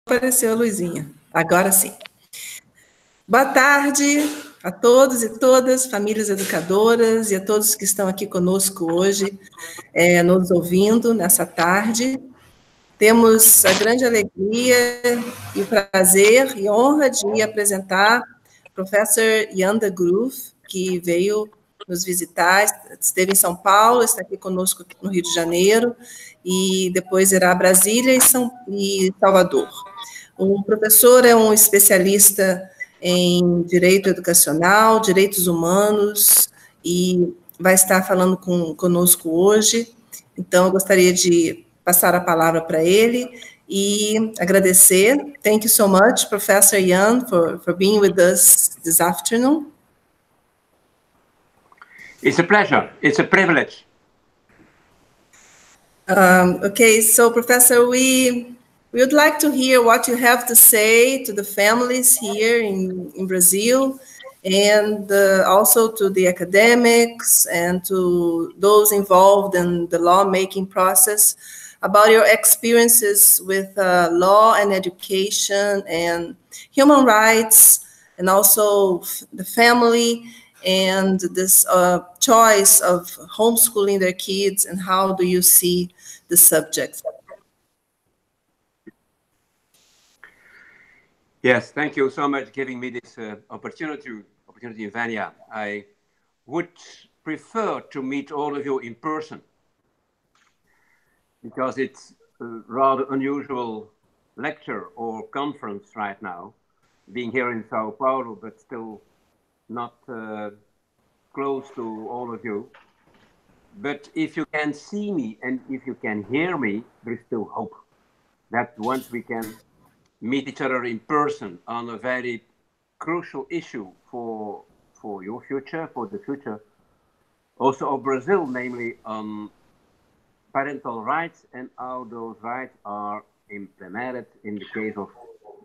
Apareceu a luzinha. Agora sim. Boa tarde a todos e todas, famílias educadoras, e a todos que estão aqui conosco hoje, nos ouvindo nessa tarde. Temos a grande alegria e o prazer e honra de apresentar o professor Jan de Groof, que veio nos visitar, esteve em São Paulo, está aqui conosco no Rio de Janeiro, e depois irá a Brasília e Salvador. O professor é um especialista em direito educacional, direitos humanos, e vai estar falando conosco hoje. Então, eu gostaria de passar a palavra para ele e agradecer. Thank you so much, Professor Jan, for being with us this afternoon. It's a pleasure. It's a privilege. Okay, so Professor, we would like to hear what you have to say to the families here in Brazil, and also to the academics and to those involved in the lawmaking process about your experiences with law and education and human rights, and also the family, and this choice of homeschooling their kids, and how do you see the subject? Yes, thank you so much for giving me this opportunity, Vanya. I would prefer to meet all of you in person, because it's a rather unusual lecture or conference right now, being here in Sao Paulo, but still not close to all of you. But if you can see me and if you can hear me, there is still hope that once we can meet each other in person on a very crucial issue for your future, for the future also of Brazil, namely on parental rights and how those rights are implemented in the case of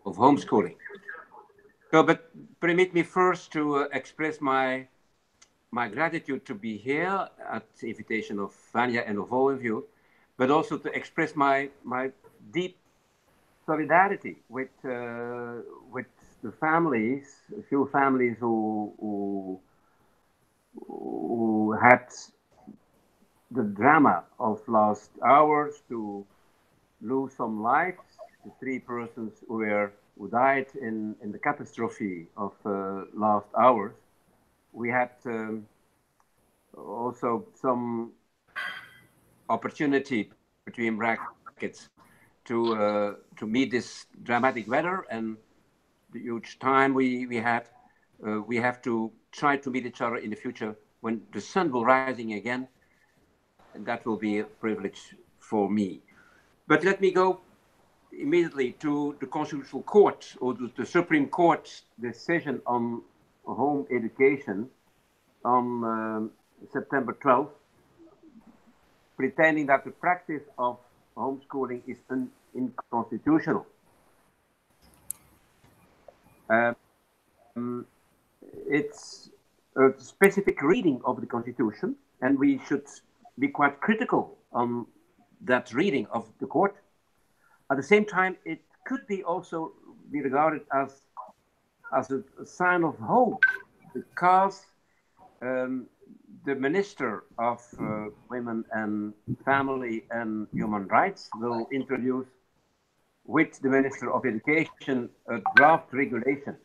homeschooling. So, but permit me first to express my gratitude to be here at the invitation of Vanya and of all of you, but also to express my deep solidarity with the families, a few families who had the drama of last hours to lose some lives. The 3 persons who died in the catastrophe of last hours. We had also some opportunity, between brackets, to meet this dramatic weather and the huge time we had. We have to try to meet each other in the future when the sun will rising again, and that will be a privilege for me. But let me go immediately to the Constitutional Court, or the Supreme Court's decision on home education on September 12th, pretending that the practice of homeschooling is unconstitutional. It's a specific reading of the Constitution, and we should be quite critical on that reading of the court. At the same time, it could be also be regarded as a sign of hope, because the Minister of Women and Family and Human Rights will introduce, with the Minister of Education, a draft regulation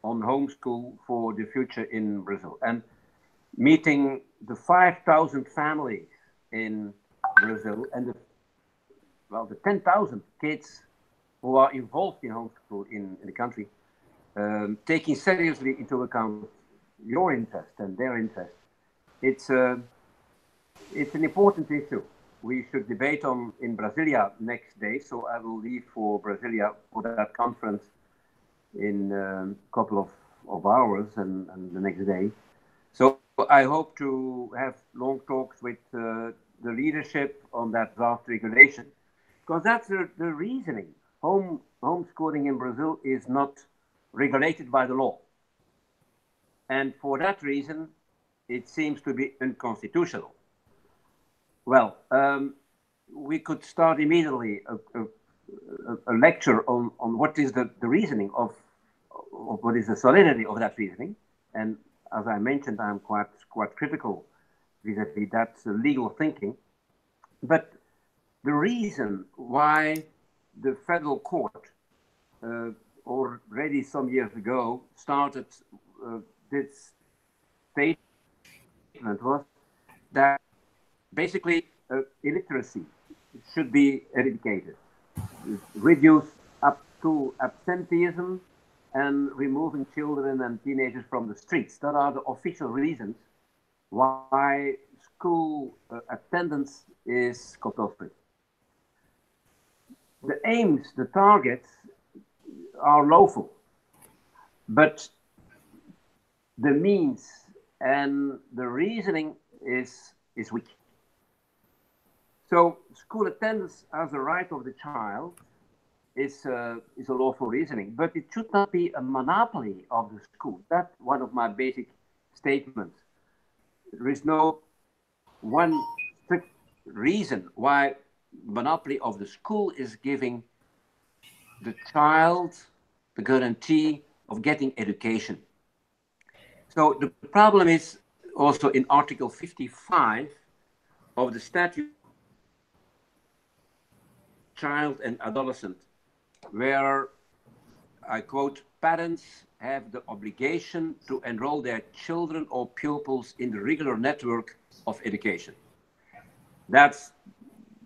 on homeschool for the future in Brazil. And meeting the 5,000 families in Brazil and the 10,000 kids who are involved in homeschool in the country, taking seriously into account your interest and their interest. It's an important issue. We should debate on in Brasilia next day, so I will leave for Brasilia for that conference in a couple of hours and the next day. So I hope to have long talks with the leadership on that draft regulation, because that's the reasoning. Homeschooling in Brazil is not regulated by the law. And for that reason, it seems to be unconstitutional. Well, we could start immediately a a lecture on what is the reasoning of what is the solidity of that reasoning. And as I mentioned, I'm quite critical vis-a-vis that legal thinking. But the reason why the federal court already some years ago started this statement was that basically illiteracy should be eradicated, reduced up to absenteeism, and removing children and teenagers from the streets. That are the official reasons why school attendance is compulsory. The aims, the targets are lawful, but the means and the reasoning is weak. So school attendance as a right of the child is a lawful reasoning, but it should not be a monopoly of the school. That's one of my basic statements. There is no one strict reason why monopoly of the school is giving the child the guarantee of getting education. So the problem is also in Article 55 of the statute, child and adolescent, where I quote, parents have the obligation to enroll their children or pupils in the regular network of education. That's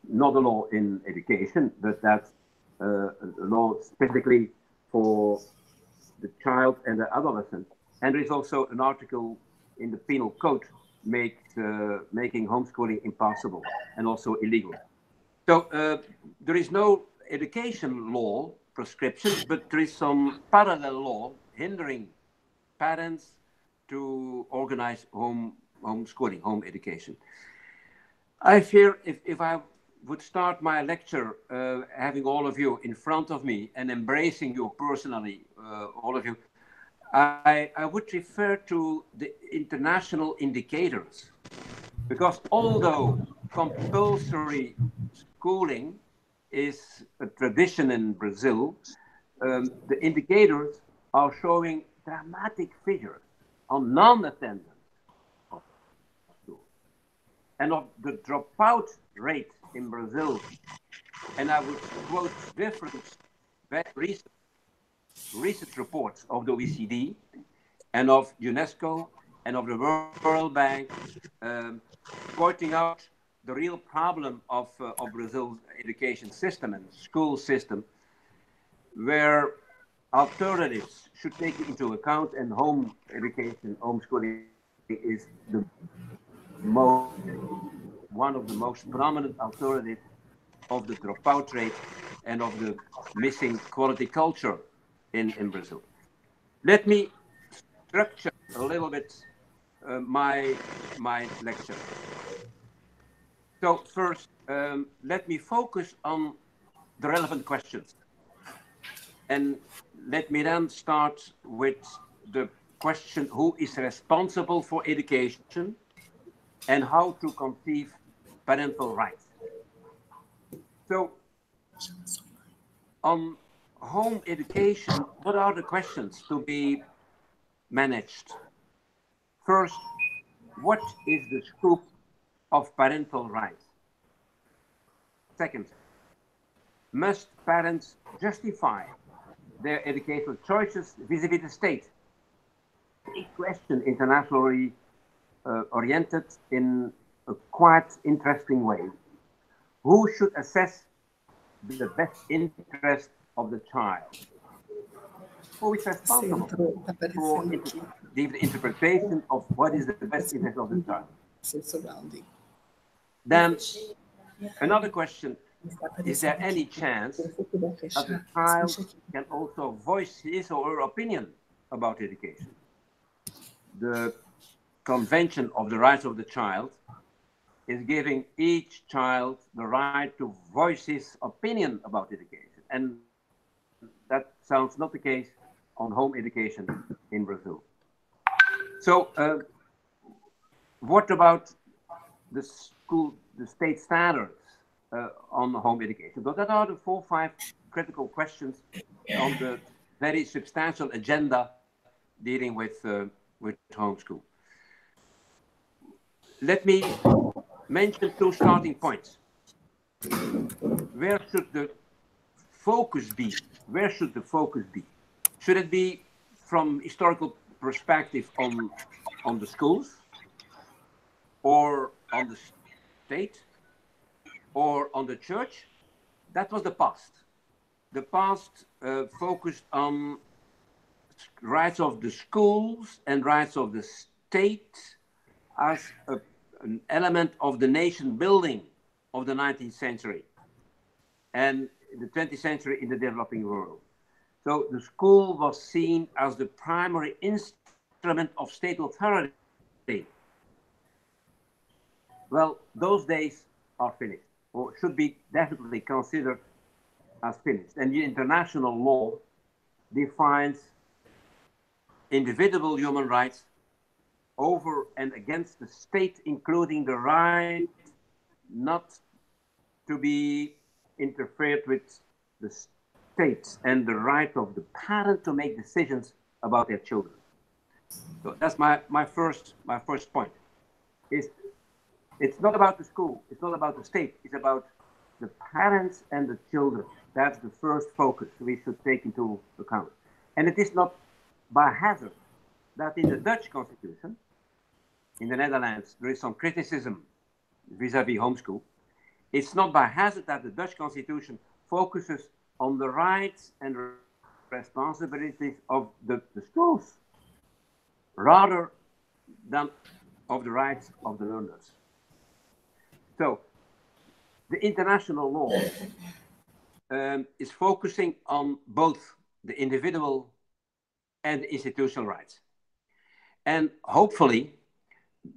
not a law in education, but that's a law specifically for the child and the adolescent. And there is also an article in the penal code making homeschooling impossible and also illegal. So there is no education law prescription, but there is some parallel law hindering parents to organize homeschooling, home education. I fear if I would start my lecture having all of you in front of me and embracing you personally, all of you, I would refer to the international indicators, because although compulsory schooling is a tradition in Brazil, the indicators are showing dramatic figures on non-attendance of school and of the dropout rate in Brazil. And I would quote different recent reports of the OECD and of UNESCO and of the World Bank, pointing out the real problem of Brazil's education system and school system, where alternatives should take into account, and home education, homeschooling is one of the most prominent alternatives of the dropout rate and of the missing quality culture in Brazil. Let me structure a little bit my lecture. So first, let me focus on the relevant questions. And let me then start with the question, who is responsible for education and how to conceive parental rights. So on home education, what are the questions to be managed? First, what is the scope of parental rights? Second, must parents justify their educational choices vis-a-vis the state? A question internationally oriented in a quite interesting way. Who should assess the best interest of the child? Who is responsible for the interpretation of what is the best interest of the child? Then another question, is there any chance that the child can also voice his or her opinion about education? The Convention of the Rights of the Child is giving each child the right to voice his opinion about education. And that sounds not the case on home education in Brazil. So what about the state standards on home education? But that are the 4 or 5 critical questions on the very substantial agenda dealing with homeschool. Let me mention two starting points. Where should the focus be? Where should the focus be? Should it be from historical perspective on the schools, or on the state, or on the church? That was the past. The past focused on rights of the schools and rights of the state as an element of the nation building of the 19th century and the 20th century in the developing world. So the school was seen as the primary instrument of state authority. Well, those days are finished, or should be definitely considered as finished. And the international law defines individual human rights over and against the state, including the right not to be interfered with the state and the right of the parent to make decisions about their children. So that's my first point. It's not about the school, it's not about the state, it's about the parents and the children. That's the first focus we should take into account. And it is not by hazard that in the Dutch constitution, in the Netherlands, there is some criticism vis-à-vis homeschool. It's not by hazard that the Dutch constitution focuses on the rights and responsibilities of the schools, rather than of the rights of the learners. So, the international law is focusing on both the individual and the institutional rights. And hopefully,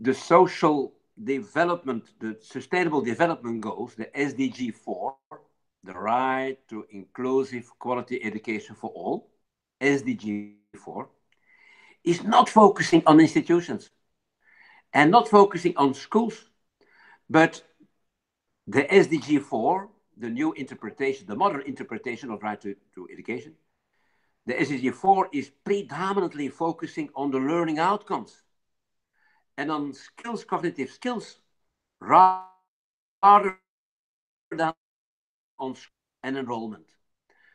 the social development, the sustainable development goals, the SDG 4, the right to inclusive quality education for all, SDG 4, is not focusing on institutions and not focusing on schools, but the SDG 4, the new interpretation, the modern interpretation of right to education, the SDG 4 is predominantly focusing on the learning outcomes and on skills, cognitive skills, rather than on and enrollment.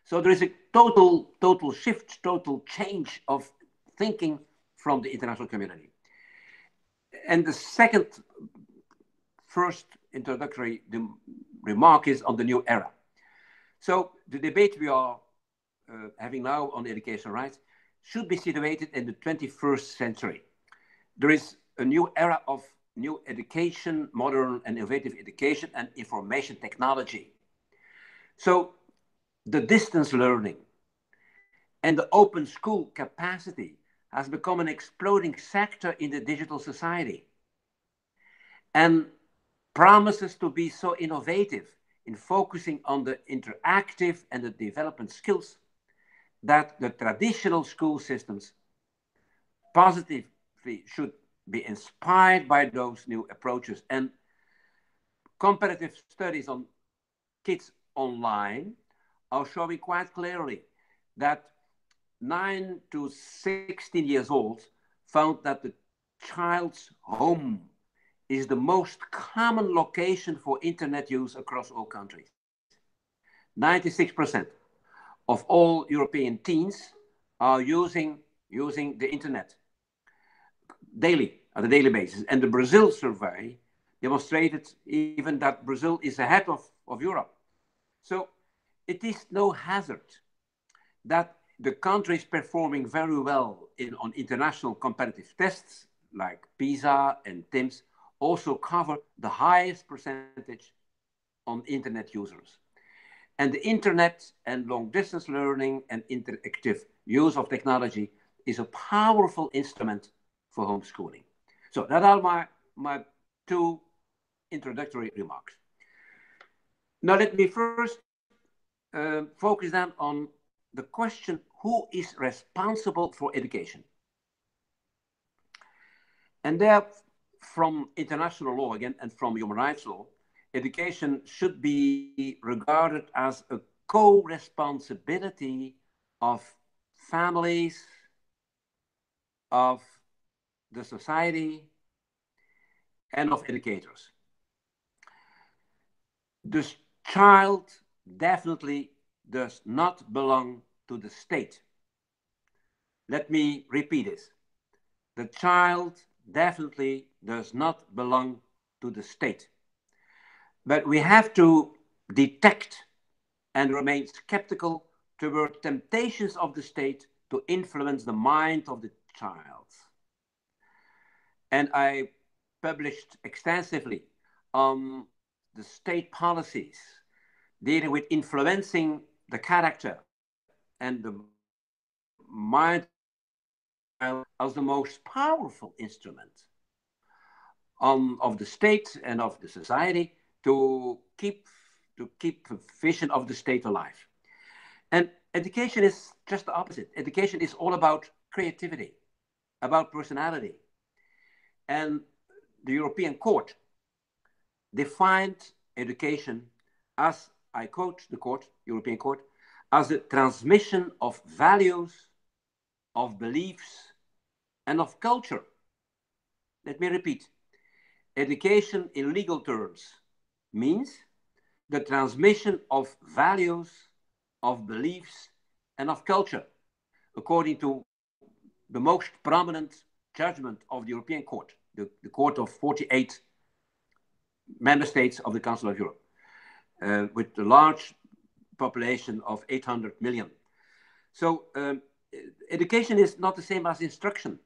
So there is a total shift, total change of thinking from the international community. And the first introductory remark is on the new era. So the debate we are having now on educational rights should be situated in the 21st century. There is a new era of new education, modern and innovative education and information technology. So the distance learning and the open school capacity has become an exploding sector in the digital society and promises to be so innovative in focusing on the interactive and the development skills that the traditional school systems positively should be inspired by those new approaches. And comparative studies on kids online are showing quite clearly that 9 to 16 years old found that the child's home is the most common location for internet use across all countries. 96% of all European teens are using the internet daily, on a daily basis. And the Brazil survey demonstrated even that Brazil is ahead of Europe. So it is no hazard that the countries performing very well on international competitive tests like PISA and TIMSS also cover the highest percentage on internet users. And the internet and long distance learning and interactive use of technology is a powerful instrument for homeschooling. So that are my two introductory remarks. Now let me first focus then on the question, who is responsible for education? And there, from international law again, and from human rights law, education should be regarded as a co-responsibility of families, of the society, and of educators. The child definitely does not belong to the state. Let me repeat this. The child definitely does not belong to the state. But we have to detect and remain skeptical toward temptations of the state to influence the mind of the child. And I published extensively on the state policies dealing with influencing the character and the mind as the most powerful instrument of the state and of the society to keep the vision of the state alive. And education is just the opposite. Education is all about creativity, about personality. And the European Court defined education as, I quote the court, European Court, as the transmission of values, of beliefs, and of culture. Let me repeat. Education in legal terms means the transmission of values, of beliefs, and of culture, according to the most prominent judgment of the European Court, the Court of 48 member states of the Council of Europe, with a large population of 800 million. So education is not the same as instruction,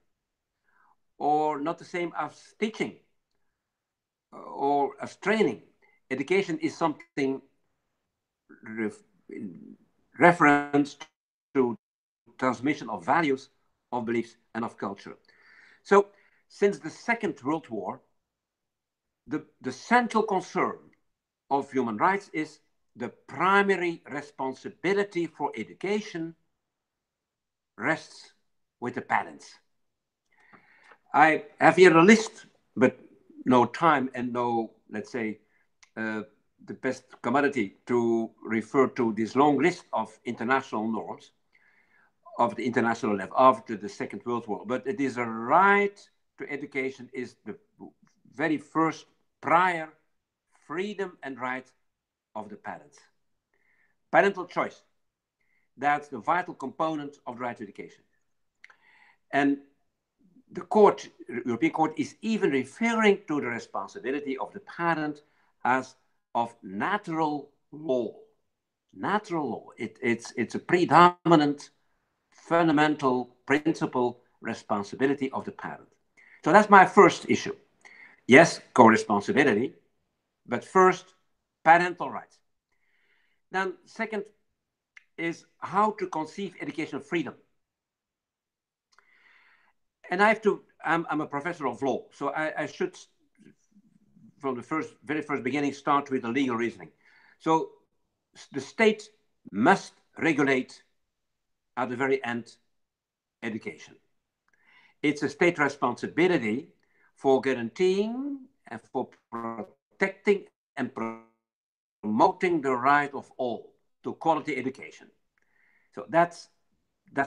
or not the same as teaching, or as training. Education is something reference to transmission of values, of beliefs, and of culture. So since the Second World War, the central concern of human rights is the primary responsibility for education rests with the parents. I have here a list, but no time and no, let's say, the best commodity to refer to this long list of international norms of the international level after the Second World War. But it is a right to education is the very first prior freedom and right of the parents. Parental choice, that's the vital component of the right to education. And the court, European Court, is even referring to the responsibility of the parent as of natural law. Natural law, it's a predominant, fundamental principle responsibility of the parent. So that's my first issue. Yes, co-responsibility, but first, parental rights. Then second is how to conceive educational freedom. And I'm a professor of law, so I should, from the very first beginning, start with the legal reasoning. So the state must regulate at the very end education. It's a state responsibility for guaranteeing and for protecting and promoting the right of all to quality education. So that's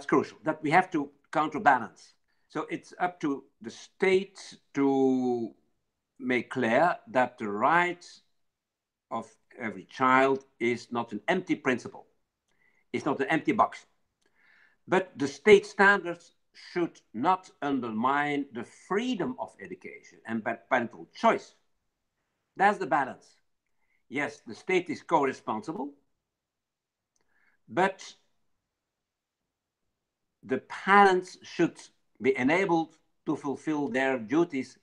crucial, that we have to counterbalance. So it's up to the state to make clear that the right of every child is not an empty principle. It's not an empty box. But the state standards should not undermine the freedom of education and parental choice. That's the balance. Yes, the state is co-responsible, but the parents should be enabled to fulfill their duties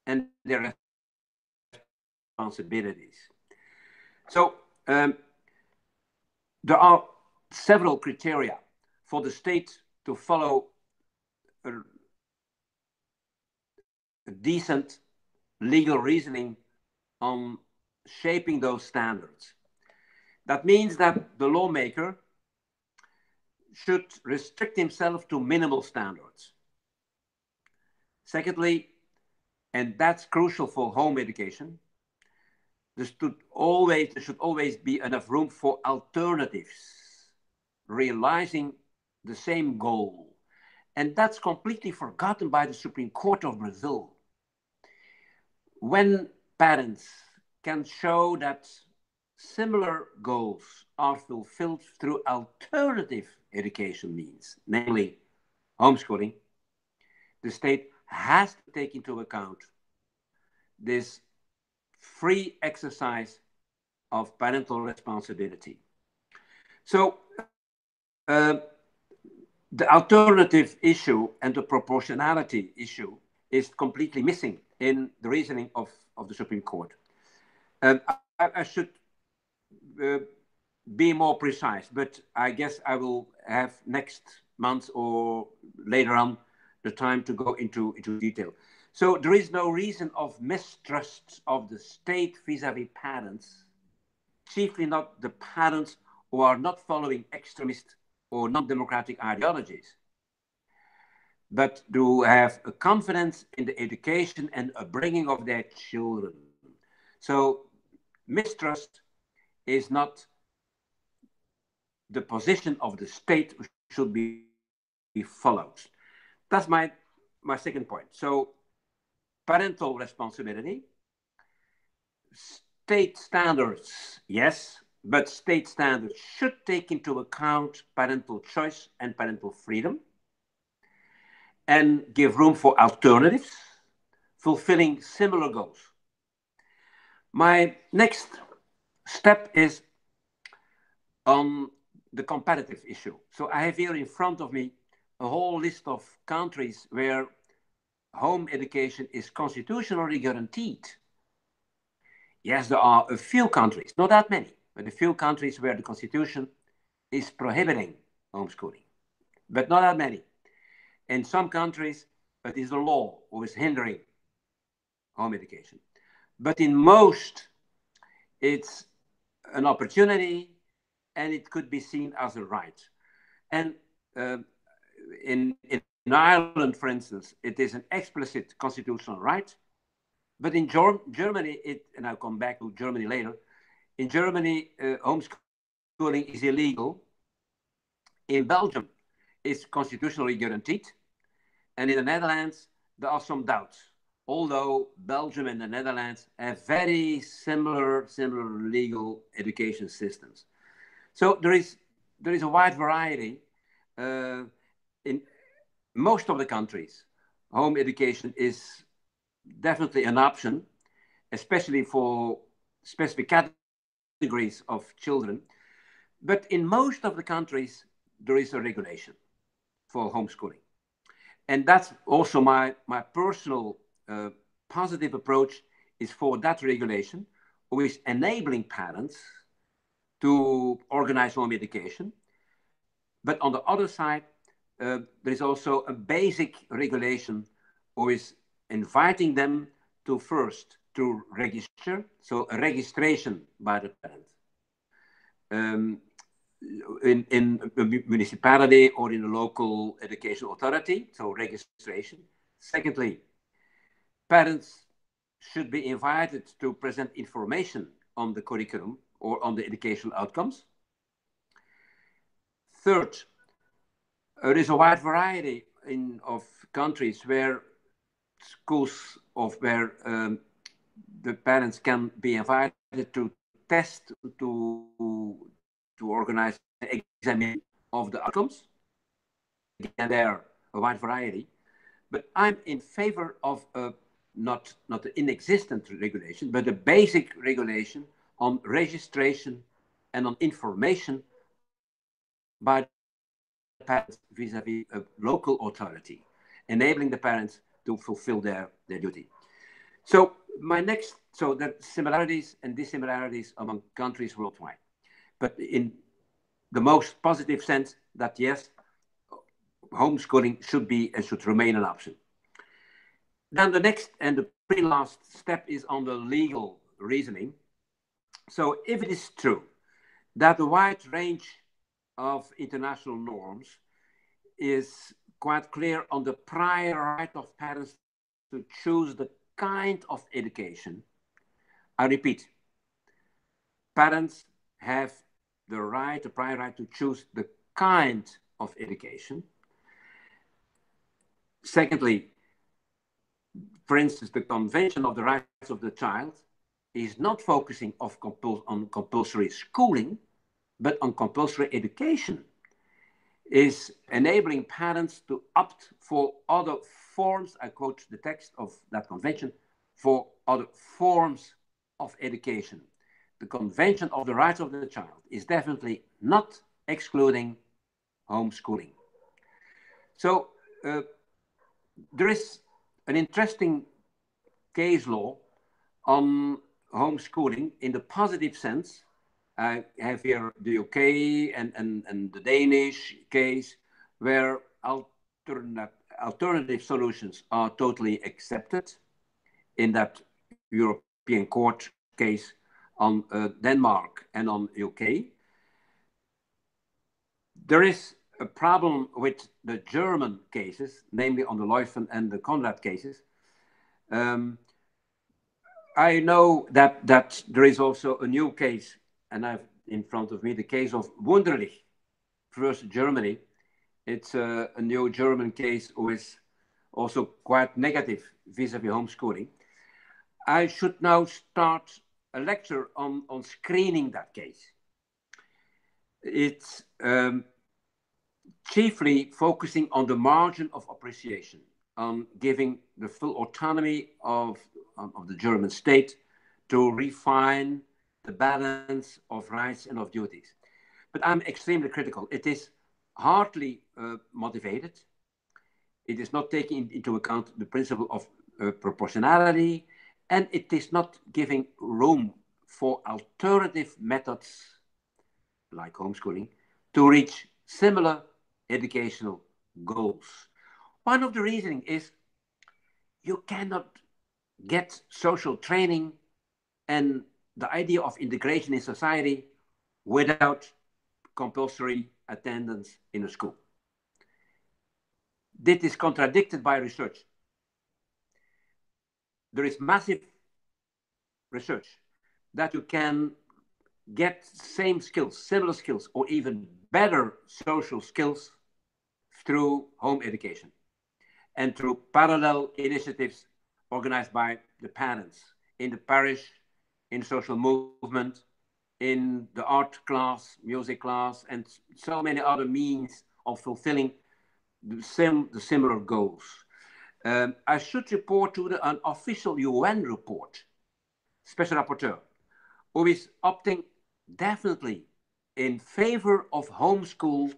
and their responsibilities. So there are several criteria for the state to follow a decent legal reasoning on shaping those standards. That means that the lawmaker should restrict himself to minimal standards. Secondly, and that's crucial for home education, there should always be enough room for alternatives, realizing the same goal. And that's completely forgotten by the Supreme Court of Brazil. When parents can show that similar goals are fulfilled through alternative education means, namely homeschooling, the state has to take into account this free exercise of parental responsibility. So the alternative issue and the proportionality issue is completely missing in the reasoning of the Supreme Court. I should be more precise, but I guess I will have next month or later on the time to go into detail. So there is no reason of mistrust of the state vis-à-vis parents, chiefly not the parents who are not following extremist or non-democratic ideologies, but to have a confidence in the education and upbringing of their children. So mistrust is not the position of the state should be followed. That's my second point. So parental responsibility, state standards, yes, but state standards should take into account parental choice and parental freedom and give room for alternatives, fulfilling similar goals. My next step is on the comparative issue. So I have here in front of me a whole list of countries where home education is constitutionally guaranteed. Yes, there are a few countries, not that many, but a few countries where the constitution is prohibiting homeschooling, but not that many. In some countries, it is the law who is hindering home education. But in most, it's an opportunity and it could be seen as a right. And in Ireland, for instance, it is an explicit constitutional right. But in Germany, and I'll come back to Germany later, in Germany, homeschooling is illegal. In Belgium, it's constitutionally guaranteed. And in the Netherlands, there are some doubts. Although Belgium and the Netherlands have very similar legal education systems. So there is a wide variety. In most of the countries, home education is definitely an option, especially for specific categories of children. But in most of the countries, there is a regulation for homeschooling. And that's also my personal positive approach is for that regulation, which is enabling parents to organize home education. But on the other side, there is also a basic regulation which is inviting them to first to register, so a registration by the parent. In a municipality or in a local education authority, so registration. Secondly, parents should be invited to present information on the curriculum or on the educational outcomes. Third, there is a wide variety of countries where schools where the parents can be invited to test, to organize an examination of the outcomes. Again, there are a wide variety, but I'm in favor of not an inexistent regulation, but a basic regulation on registration and on information by the parents vis-à-vis a local authority, enabling the parents to fulfill their duty. So there are similarities and dissimilarities among countries worldwide, but in the most positive sense that yes, homeschooling should be and should remain an option. Then the next and the pre-last step is on the legal reasoning. So if it is true that the wide range of international norms is quite clear on the prior right of parents to choose the kind of education, I repeat, parents have the prior right to choose the kind of education. Secondly, for instance, the Convention of the Rights of the Child is not focusing on compulsory schooling, but on compulsory education, is enabling parents to opt for other forms, I quote the text of that convention, for other forms of education. The Convention of the Rights of the Child is definitely not excluding homeschooling. So there is an interesting case law on homeschooling in the positive sense. I have here the UK and the Danish case where alternative solutions are totally accepted in that European court case on Denmark and on UK. There is a problem with the German cases, namely on the Leuven and the Conrad cases. I know that there is also a new case, and I have in front of me the case of Wunderlich versus Germany. It's a new German case who is also quite negative vis-a-vis homeschooling. I should now start a lecture on screening that case. It's chiefly focusing on the margin of appreciation, on giving the full autonomy of the German state to refine the balance of rights and of duties. But I'm extremely critical. It is hardly motivated. It is not taking into account the principle of proportionality, and it is not giving room for alternative methods like homeschooling to reach similar educational goals. One of the reasoning is you cannot get social training and the idea of integration in society without compulsory attendance in a school. This is contradicted by research. There is massive research that you can get same skills, similar skills, or even better social skills through home education and through parallel initiatives organized by the parents in the parish, in social movement, in the art class, music class, and so many other means of fulfilling the similar goals. I should report to an official UN report, Special Rapporteur, who is opting definitely in favor of homeschool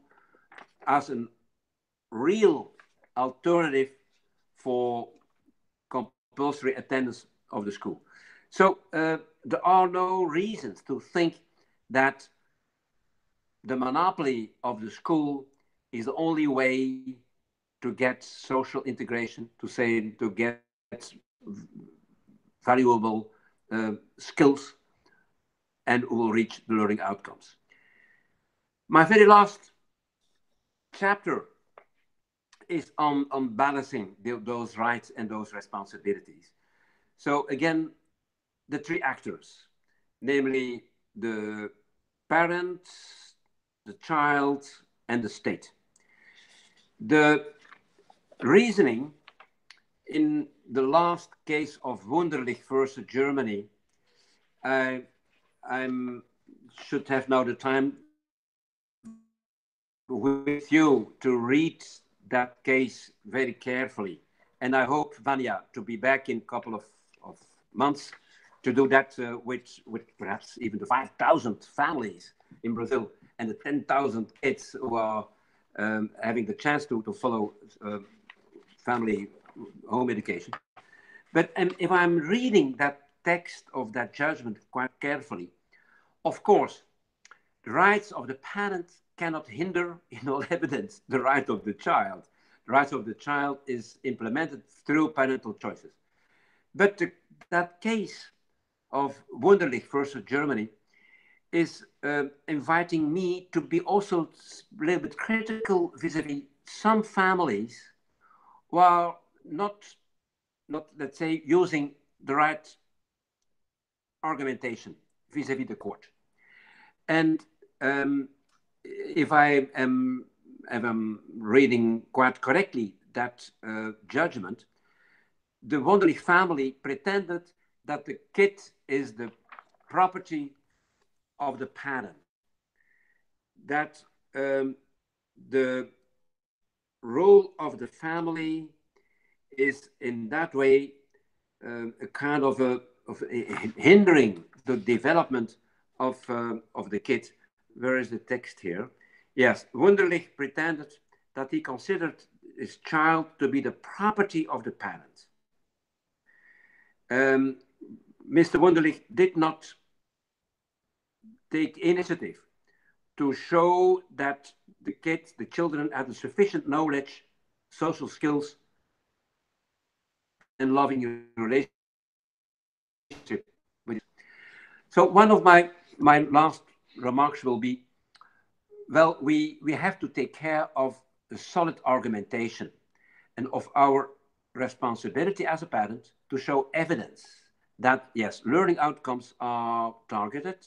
as a real alternative for compulsory attendance of the school. So there are no reasons to think that the monopoly of the school is the only way to get social integration, to get valuable skills, and will reach the learning outcomes. My very last chapter is on balancing those rights and those responsibilities. So again, the three actors, namely the parents, the child, and the state. The reasoning in the last case of Wunderlich versus Germany, I should have now the time with you to read that case very carefully. And I hope, Vanya, to be back in a couple of months to do that with perhaps even the 5,000 families in Brazil and the 10,000 kids who are having the chance to follow family home education. But if I'm reading that text of that judgment quite carefully, of course, the rights of the parent cannot hinder, in all evidence, the right of the child. The rights of the child is implemented through parental choices. But that case of Wunderlich versus Germany is inviting me to be also a little bit critical vis-a-vis some families who are not, let's say, using the right argumentation vis-a-vis the court. And if I am reading quite correctly that judgment, the Wunderlich family pretended that the kid is the property of the parent, that the role of the family is in that way a kind of hindering the development of the kid. Where is the text here? Yes, Wunderlich pretended that he considered his child to be the property of the parent. Mr. Wunderlich did not take initiative to show that the kids, the children, had a sufficient knowledge, social skills, and loving relationship with. So one of my last remarks will be, well, we have to take care of the solid argumentation and of our responsibility as a parent to show evidence that, yes, learning outcomes are targeted,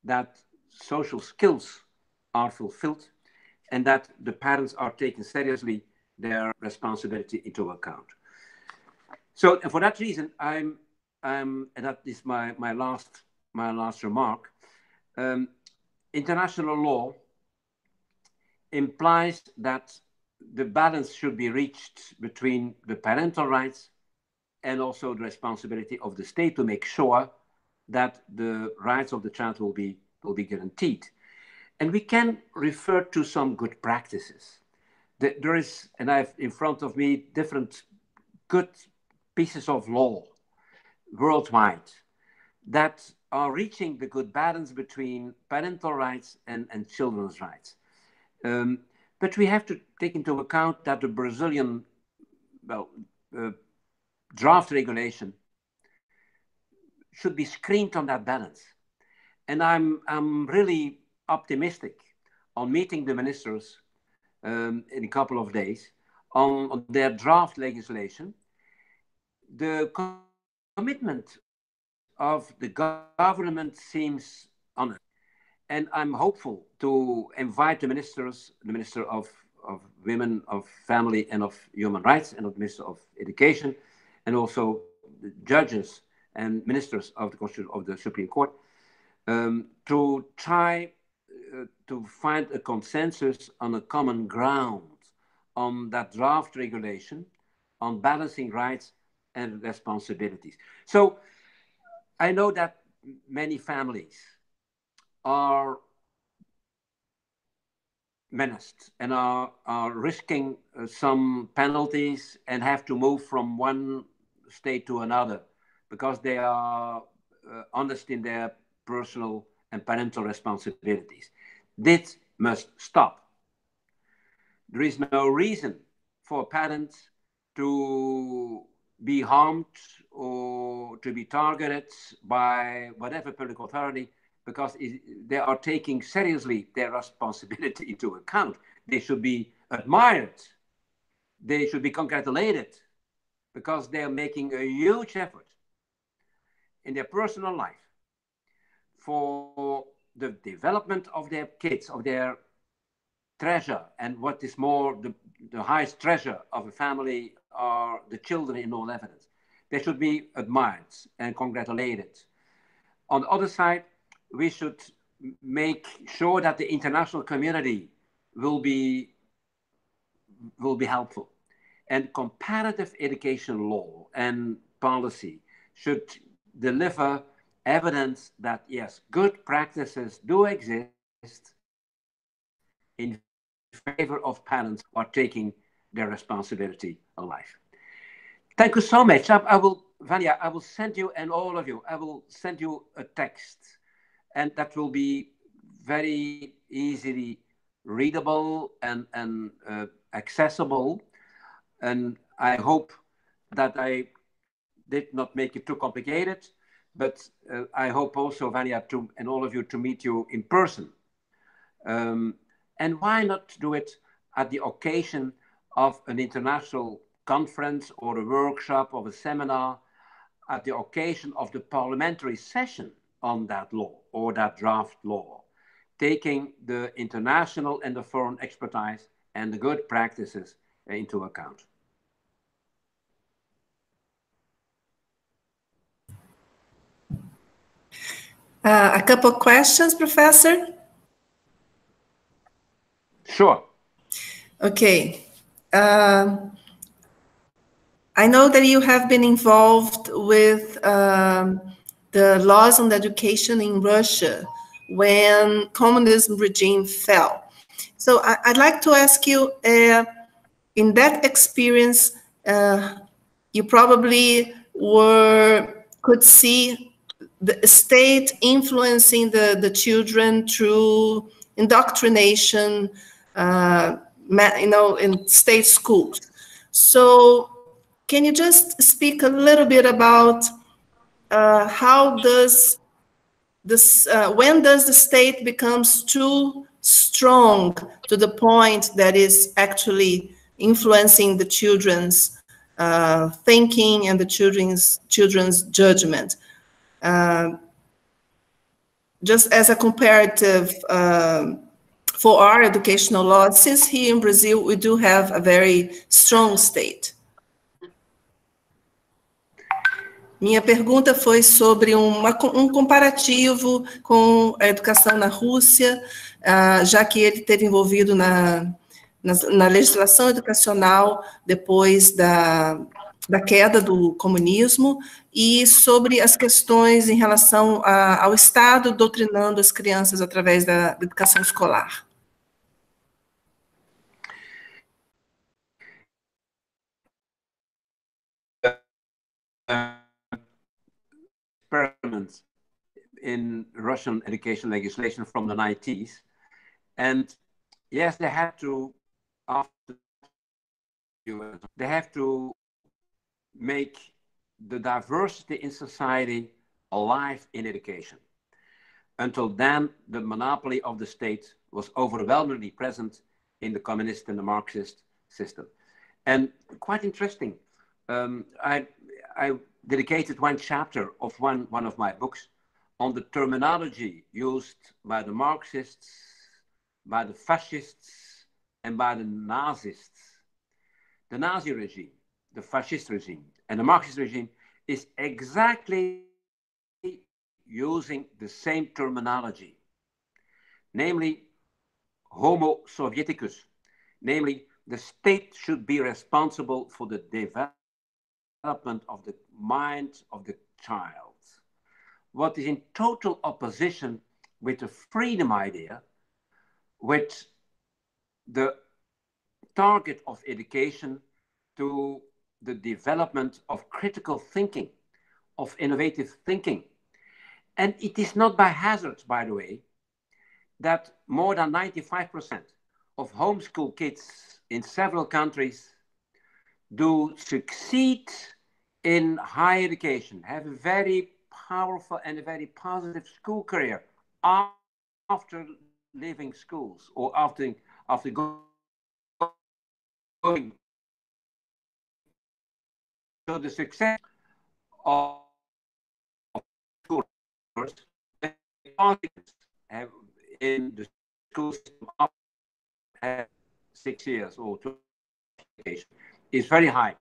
that social skills are fulfilled, and that the parents are taking seriously their responsibility into account. So, and for that reason, and that is my last remark. International law implies that the balance should be reached between the parental rights and also the responsibility of the state to make sure that the rights of the child will be guaranteed. And we can refer to some good practices. There is, and I have in front of me different good pieces of law worldwide that are reaching the good balance between parental rights and children's rights. But we have to take into account that the Brazilian draft regulation should be screened on that balance. And I'm really optimistic on meeting the ministers in a couple of days on their draft legislation. The commitment of the government seems honest. And I'm hopeful to invite the ministers, the Minister of Women, of Family and of Human Rights, and the Minister of Education, and also the judges and ministers of the Supreme Court, to try to find a consensus on a common ground on that draft regulation on balancing rights and responsibilities. So I know that many families are menaced and are risking some penalties and have to move from one state to another because they are honest in their personal and parental responsibilities. This must stop. There is no reason for parents to be harmed or to be targeted by whatever public authority because they are taking seriously their responsibility into account. They should be admired. They should be congratulated because they are making a huge effort in their personal life for the development of their kids, of their treasure. And what is more, the highest treasure of a family are the children in all evidence. They should be admired and congratulated. On the other side, we should make sure that the international community will be helpful. And comparative education law and policy should deliver evidence that, yes, good practices do exist in favor of parents who are taking their responsibility in life. Thank you so much. Vanya, I will send you, and all of you, I will send you a text, and that will be very easily readable and accessible. And I hope that I did not make it too complicated, but I hope also, Vanya, and all of you, to meet you in person. And why not do it at the occasion of an international conference or a workshop or a seminar, at the occasion of the parliamentary session on that law or that draft law, taking the international and the foreign expertise and the good practices into account. A couple of questions, Professor? Sure. Okay. I know that you have been involved with the laws on education in Russia when communism regime fell. So I'd like to ask you, in that experience, you probably could see the state influencing the children through indoctrination, in state schools. So can you just speak a little bit about how does this, when does the state becomes too strong to the point that is actually influencing the children's thinking and the children's judgment? Just as a comparative for our educational law, since here in Brazil we do have a very strong state. Minha pergunta foi sobre um comparativo com a educação na Rússia, já que ele esteve envolvido na legislação educacional depois da queda do comunismo, e sobre as questões em relação ao Estado doutrinando as crianças através da educação escolar. Experiments in Russian education legislation from the 90s. And yes, they have to make the diversity in society alive in education. Until then, the monopoly of the state was overwhelmingly present in the communist and the Marxist system. And quite interesting, I dedicated one chapter of one of my books on the terminology used by the Marxists, by the fascists, and by the Nazists. The Nazi regime, the fascist regime, and the Marxist regime is exactly using the same terminology, namely homo sovieticus, namely the state should be responsible for the development of the mind of the child. What is in total opposition with the freedom idea, with the target of education to the development of critical thinking, of innovative thinking. And it is not by hazard, by the way, that more than 95% of homeschool kids in several countries do succeed in higher education, have a very powerful and a very positive school career after leaving schools or after going. So the success of schools have in the school system after 6 years or 2 years is very high.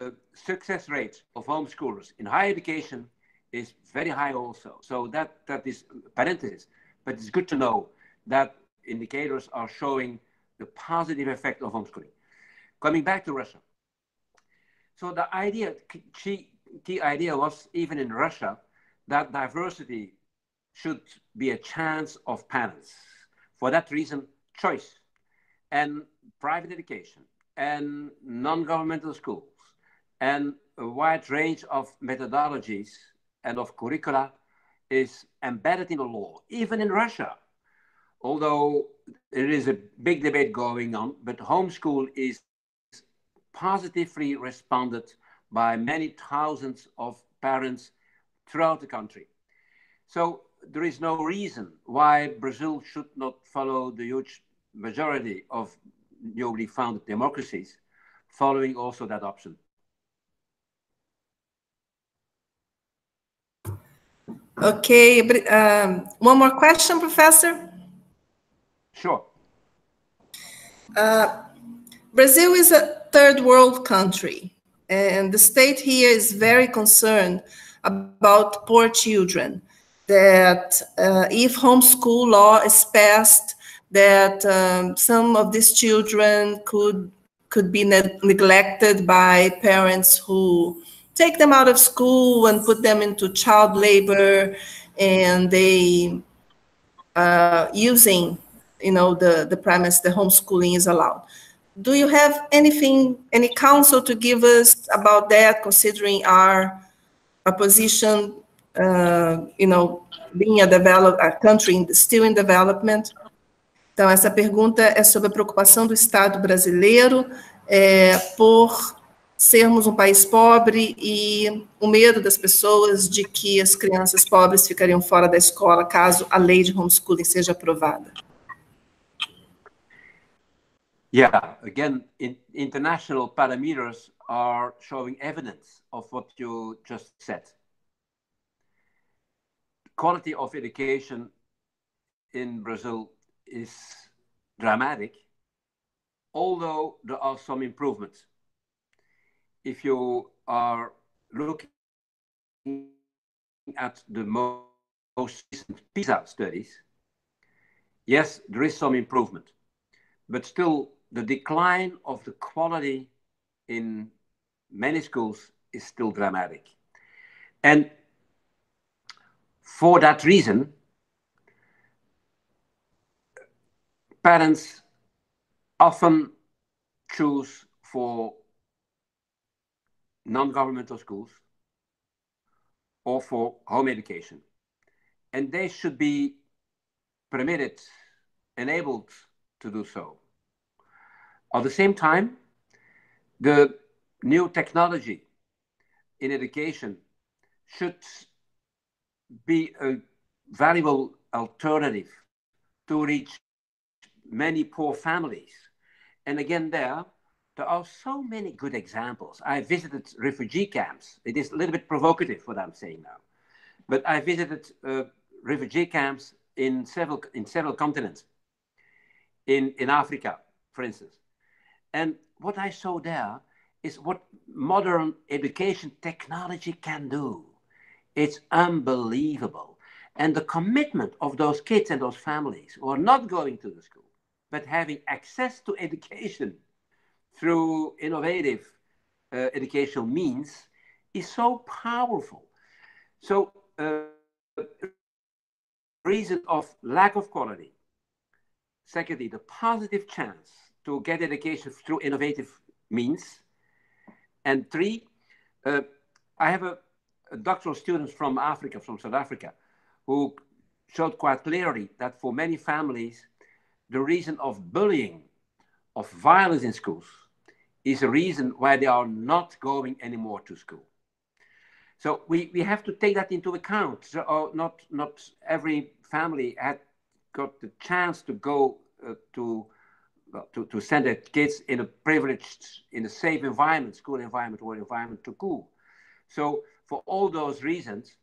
The success rate of homeschoolers in higher education is very high also. So that is parenthesis, but it's good to know that indicators are showing the positive effect of homeschooling. Coming back to Russia. So the key idea was, even in Russia, that diversity should be a chance of parents. For that reason, choice and private education and non-governmental schools and a wide range of methodologies and of curricula is embedded in the law, even in Russia. Although there is a big debate going on, but homeschool is positively responded by many thousands of parents throughout the country. So there is no reason why Brazil should not follow the huge majority of newly founded democracies, following also that option. Okay, one more question, Professor. Sure. Brazil is a third world country, and the state here is very concerned about poor children, that if homeschool law is passed, that some of these children could be neglected by parents who take them out of school and put them into child labor, and they using, the premise that homeschooling is allowed. Do you have any counsel to give us about that, considering our position, being a country still in development? Então, essa pergunta é sobre a preocupação do Estado brasileiro por sermos um país pobre e o medo das pessoas de que as crianças pobres ficariam fora da escola caso a lei de homeschooling seja aprovada. Yeah, again, international parameters are showing evidence of what you just said. Quality of education in Brazil is dramatic, although there are some improvements. If you are looking at the most recent PISA studies, yes, there is some improvement, but still the decline of the quality in many schools is still dramatic. And for that reason, parents often choose for non-governmental schools or for home education. And they should be permitted, enabled to do so. At the same time, the new technology in education should be a valuable alternative to reach many poor families. And again, there are so many good examples. I visited refugee camps. It is a little bit provocative what I'm saying now, but I visited refugee camps in several continents, in Africa, for instance. And what I saw there is what modern education technology can do. It's unbelievable. And the commitment of those kids and those families who are not going to the school, but having access to education through innovative educational means is so powerful. So reason of lack of quality. Secondly, the positive chance to get education through innovative means. And three, I have a doctoral student from Africa, from South Africa, who showed quite clearly that for many families, the reason of bullying, of violence in schools, is a reason why they are not going anymore to school. So we have to take that into account. So not every family had got the chance to go to send their kids in a privileged, in a safe environment, school environment or environment to school. So for all those reasons,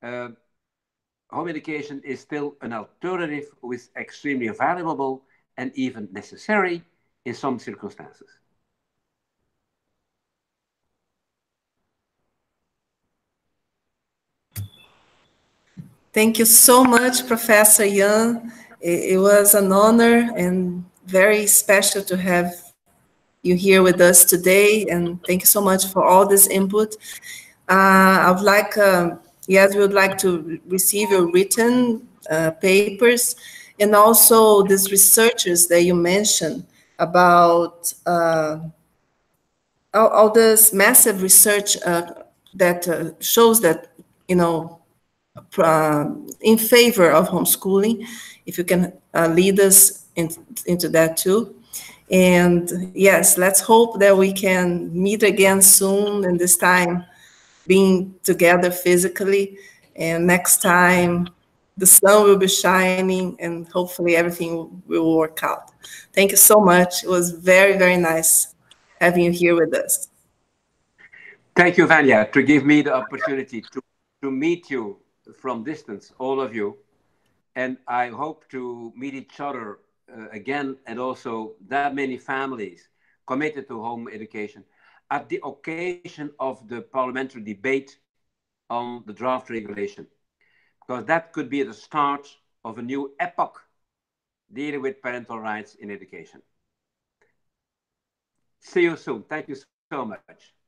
home education is still an alternative which is extremely valuable and even necessary in some circumstances. Thank you so much, Professor Jan. It was an honor and very special to have you here with us today. And thank you so much for all this input. I would like, yes, we would like to receive your written papers and also these researchers that you mentioned about all this massive research that shows that, in favor of homeschooling, if you can lead us into that too. And yes, let's hope that we can meet again soon, and this time being together physically, and next time the sun will be shining and hopefully everything will work out. Thank you so much. It was very, very nice having you here with us. Thank you, Vanya, to give me the opportunity to meet you from distance, all of you. And I hope to meet each other again, and also that many families committed to home education at the occasion of the parliamentary debate on the draft regulation, because that could be the start of a new epoch dealing with parental rights in education. See you soon. Thank you so much.